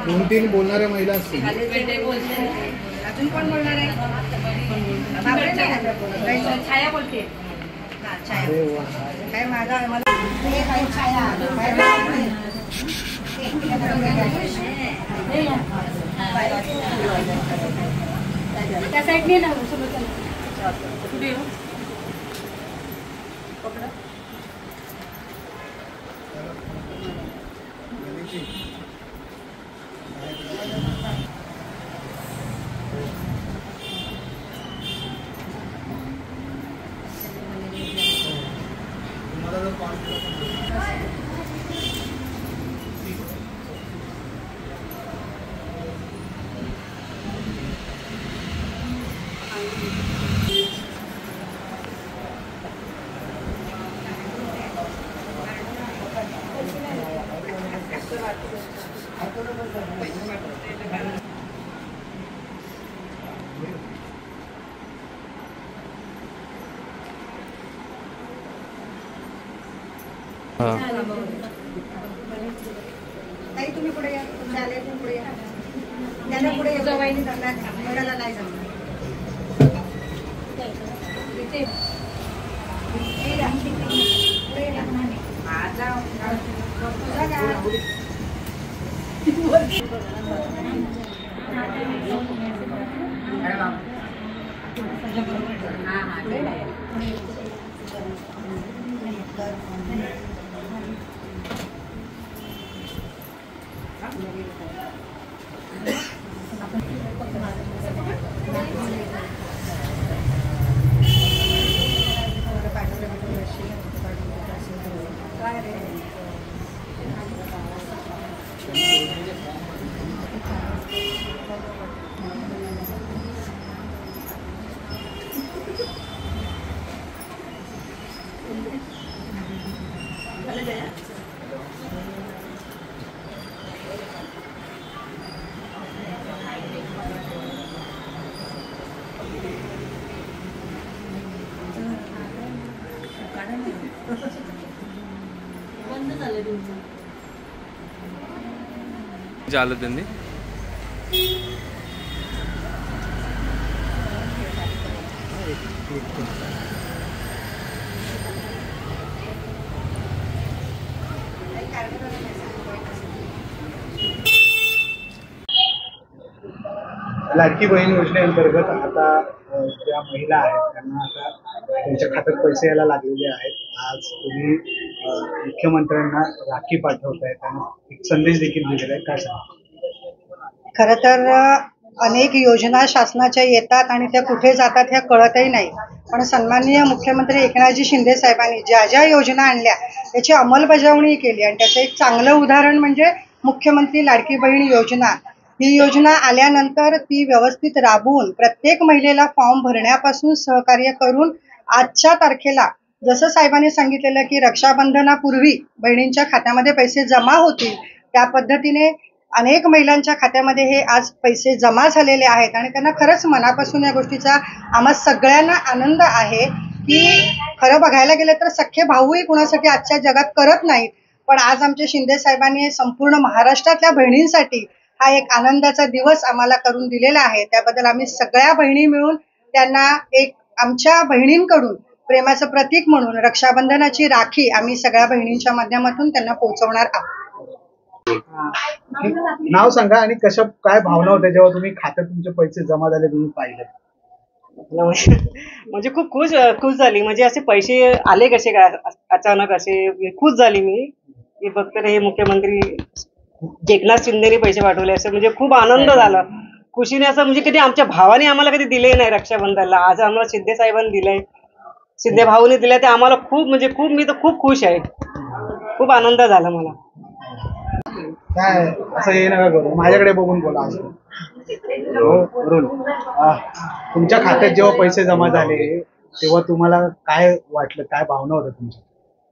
दोन तीन बोलणाऱ्या महिला असतील. अजून कोण बोलणार आहे? छाया बोलते. काय माझा मला छाया त्या साईडने ना पुढे पकडा. ताई तुम्ही पुढे या. तुमच्या आले पुढे या. त्याला पुढे जवाईने जमणार मुलाला नाही जमणार. झालं त्यांनी लाडकी बहीण योजनेअंतर्गत आता ज्या महिला आहेत त्यांना आता त्यांच्या खात्यात पैसे यायला लागलेले आहेत. आज तुम्ही मुख्यमंत्र्यांना राखी पाठवताय, त्यांना एक संदेश देखील दिलेला आहे, काय सांगा? खरं तर अनेक योजना शासनाच्या येतात आणि त्या कुठे जातात ह्या कळतही नाही. पण सन्माननीय मुख्यमंत्री एकनाथजी शिंदे साहेबांनी ज्या ज्या योजना आणल्या त्याची अंमलबजावणी केली आणि त्याचं एक चांगलं उदाहरण म्हणजे मुख्यमंत्री लाडकी बहीण योजना. ही योजना आल्यानंतर ती व्यवस्थित राबवून प्रत्येक महिलेला फॉर्म भरण्यापासून सहकार्य करून आजच्या तारखेला जसं साहेबांनी सांगितलेलं की रक्षाबंधनापूर्वी बहिणींच्या खात्यामध्ये पैसे जमा होतील, त्या पद्धतीने अनेक महिलांच्या खात्यामध्ये हे आज पैसे जमा झालेले आहेत आणि त्यांना खरंच मनापासून या गोष्टीचा आम्हा सगळ्यांना आनंद आहे की खरं बघायला गेलं तर सख्खे भाऊही कुणासाठी आजच्या जगात करत नाहीत, पण आज आमच्या शिंदे साहेबांनी संपूर्ण महाराष्ट्रातल्या बहिणींसाठी हा एक आनंदाचा दिवस आम्हाला करून दिलेला आहे. त्याबद्दल आम्ही सगळ्या बहिणी मिळून त्यांना एक आमच्या बहिणींकडून प्रेमाचं प्रतीक म्हणून रक्षाबंधनाची राखी आम्ही सगळ्या बहिणींच्या माध्यमातून त्यांना पोहोचवणार आहोत. नाव सांगा आणि कशा काय भावना होत्या जेव्हा तुम्ही खात्यात तुमचे पैसे जमा झाले तुम्ही पाहिले? म्हणजे खूप खुश झाली. म्हणजे असे पैसे आले कसे काय अचानक, असे खुश झाली मी फक्त हे मुख्यमंत्री एकनाथ शिंदेनी पैसे पाठवले असं म्हणजे खूप आनंद झाला. खुशीने असं म्हणजे कधी आमच्या भावाने आम्हाला कधी दिले नाही रक्षाबंधनला, आज आम्हाला शिंदे साहेबांनी दिलंय, शिंदे भाऊने दिलंय, ते आम्हाला खूप म्हणजे खूप मी तर खूप खुश आहे. खूप आनंद झाला मला. काय असं हे नका करू, माझ्याकडे बघून बोला. तुमच्या खात्यात जेव्हा पैसे जमा झाले तेव्हा तुम्हाला काय वाटलं, काय भावना होत्या तुमच्या?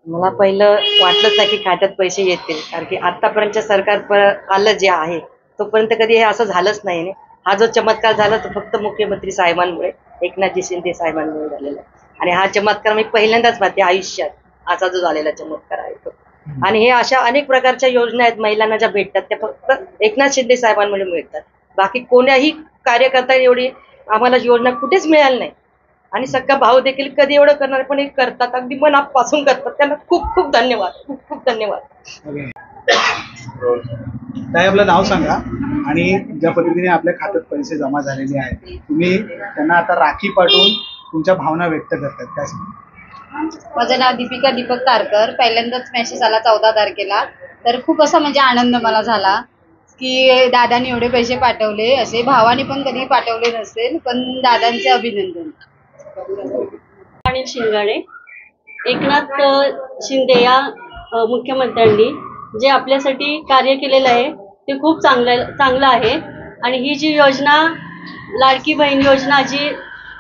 मला पहिलं वाटलंच नाही की खात्यात पैसे येतील, कारण की आतापर्यंतच्या सरकार आलं जे आहे तोपर्यंत कधी हे असं झालंच नाही ना. हा जो चमत्कार झाला तो फक्त मुख्यमंत्री साहेबांमुळे, एकनाथजी शिंदे साहेबांमुळे झालेला आहे. आणि हा चमत्कार मी पहिल्यांदाच पाहते आयुष्यात, असा जो झालेला चमत्कार आहे तो. आणि हे अशा अनेक प्रकारच्या योजना आहेत महिलांना ज्या भेटतात त्या फक्त एकनाथ शिंदे साहेबांमुळे मिळतात. बाकी कोण्याही कार्यकर्ता एवढी आम्हाला योजना कुठेच मिळाली नाही. आणि सगळा भाऊ देखील कधी एवढं करणार, पण हे करतात, अगदी मनापासून करतात. त्यांना खूप खूप धन्यवाद, खूप खूप धन्यवाद. ओके. ताई आपलं नाव सांगा आणि ज्या पद्धतीने आपल्या खात्यात पैसे जमा झालेले आहेत तुम्ही त्यांना आता राखी पाठवून तुमच्या भावना व्यक्त करतात, काय सांगा? माझं नाव दीपिका दीपक तारकर. पहिल्यांदाच मेसेज आला 14 तारखेला, तर खूप असा म्हणजे आनंद मला झाला की दादाने एवढे पैसे पाठवले. असे भावाने पण कधी पाठवले नसेल, पण दादांचे अभिनंदन. अनिल शिंगाणे. एकनाथ शिंदे या मुख्यमंत्र्यांनी जे आपल्यासाठी कार्य केलेलं आहे ते खूप चांगलं आहे. आणि ही जी योजना लाडकी बहीण योजना जी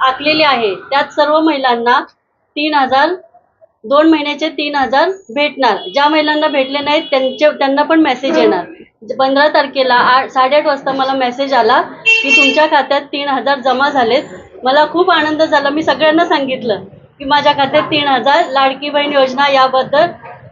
आखलेली आहे त्यात सर्व महिलांना 3,000 2 महिन्याचे 3,000 भेटणार. ज्या महिलांना भेटले नाहीत त्यांना पण मेसेज येणार. 15 तारखेला 8:30 वाजता मला मेसेज आला की तुमच्या खात्यात 3,000 जमा झालेत. मला खूप आनंद झाला. मी सगळ्यांना सांगितलं की माझ्या खात्यात 3,000 लाडकी बहीण योजना याबद्दल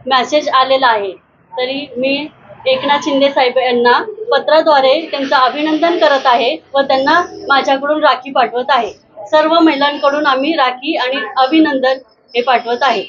मेसेज आलेला आहे. तरी मी एकनाथ शिंदे साहेब यांना पत्राद्वारे त्यांचं अभिनंदन करत आहे व त्यांना माझ्याकडून राखी पाठवत आहे. सर्व महिलांकडून आम्ही राखी आणि अभिनंदन हे पाठवत आहे.